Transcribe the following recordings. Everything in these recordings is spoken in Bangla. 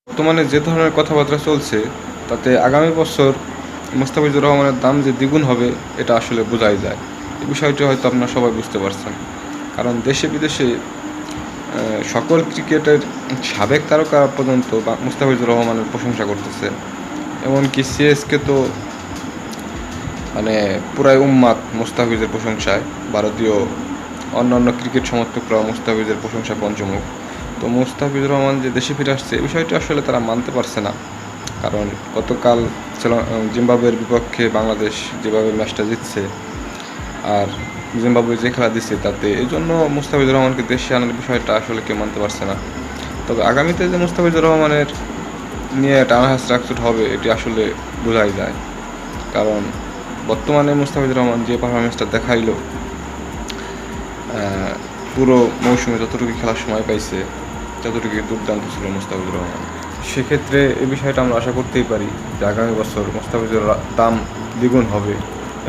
বর্তমানে যে ধরনের কথাবার্তা চলছে তাতে আগামী বছর মুস্তাফিজুর রহমানের দাম যে দ্বিগুণ হবে এটা আসলে বোঝাই যায়। এই বিষয়টি হয়তো আপনারা সবাই বুঝতে পারছেন। কারণ দেশে বিদেশে সকল ক্রিকেটের সাবেক তারকা পর্যন্ত মুস্তাফিজুর রহমানের প্রশংসা করতেছে। এমনকি সিএসকে তো মানে পুরাই উম্মাদ মুস্তাফিজের প্রশংসায়। ভারতীয় অন্যান্য ক্রিকেট সমর্থকরাও মুস্তাফিজের প্রশংসায় পঞ্চমুখ। তো মুস্তাফিজুর রহমান যে দেশে ফিরে আসছে এই বিষয়টি আসলে তারা মানতে পারছে না। কারণ গতকাল জিম্বাবুয়ের বিপক্ষে বাংলাদেশ যেভাবে ম্যাচটা জিতছে আর জিম্বাবুয়ে যে খেলা দিচ্ছে তাতে এই জন্য মুস্তাফিজুর রহমানকে দেশে আনার বিষয়টা আসলে কেউ মানতে পারছে না। তবে আগামীতে যে মুস্তাফিজুর রহমানের নিয়ে টানা হেঁচড়া হবে এটি আসলে বোঝাই যায়। কারণ বর্তমানে মুস্তাফিজুর রহমান যে পারফরমেন্সটা দেখাইল পুরো মৌসুমে যতটুকু খেলার সময় পাইছে ততটুকু দুর্দান্ত ছিল মুস্তাফিজুর রহমান। সেক্ষেত্রে এই বিষয়টা আমরা আশা করতেই পারি যে আগামী বছর মুস্তাফিজুর দাম দ্বিগুণ হবে।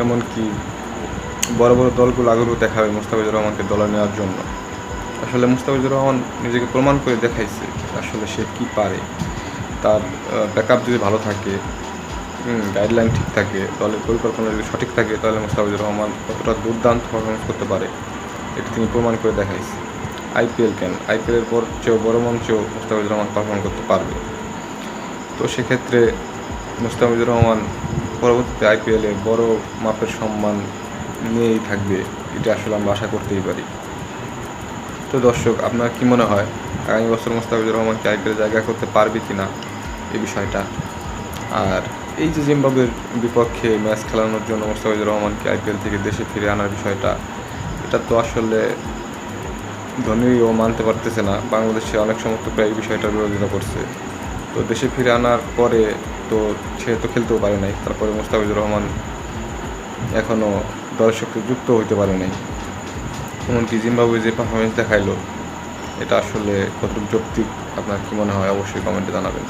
এমনকি বড় বড় দলগুলো আগ্রহ দেখাবে মুস্তাফিজুর রহমানকে দলে নেওয়ার জন্য। আসলে মুস্তাফিজুর রহমান নিজেকে প্রমাণ করে দেখাইছে আসলে সে কী পারে। তার ব্যাকআপ যদি ভালো থাকে, গাইডলাইন ঠিক থাকে, দলের পরিকল্পনা যদি সঠিক থাকে তাহলে মুস্তাফিজুর রহমান কতটা দুর্দান্ত পারফরমেন্স করতে পারে এটি তিনি প্রমাণ করে দেখাইছে। আইপিএলের চেয়েও বড় মঞ্চেও মুস্তাফিজুর রহমান পারফর্ম করতে পারবে। তো সেক্ষেত্রে মুস্তাফিজুর রহমান পরবর্তীতে আইপিএলে বড় মাপের সম্মান নিয়েই থাকবে, এটা আসলে আমরা আশা করতেই পারি। তো দর্শক, আপনার কি মনে হয় আগামী বছর মুস্তাফিজুর রহমান কি আইপিএলে জায়গা করতে পারবে কি না এই বিষয়টা? আর এই যে জিম্বাবুয়ের বিপক্ষে ম্যাচ খেলানোর জন্য মুস্তাফিজুর রহমানকে আইপিএল থেকে দেশে ফিরে আনার বিষয়টা, এটা তো আসলে ধোনিও মানতে পারতেছে না। বাংলাদেশে অনেক সমর্থকরা এই বিষয়টার বিরোধিতা করছে। তো দেশে ফিরে আনার পরে তো সে তো খেলতেও পারে নাই, তারপরে মুস্তাফিজুর রহমান এখনও দলের সাথে যুক্ত হইতে পারে নাই। এমনকি জিম্বাবুয়ে যে পারফরমেন্স দেখাইলো এটা আসলে কতটুকু যৌক্তিক, আপনার কি মনে হয় অবশ্যই কমেন্টে জানাবেন।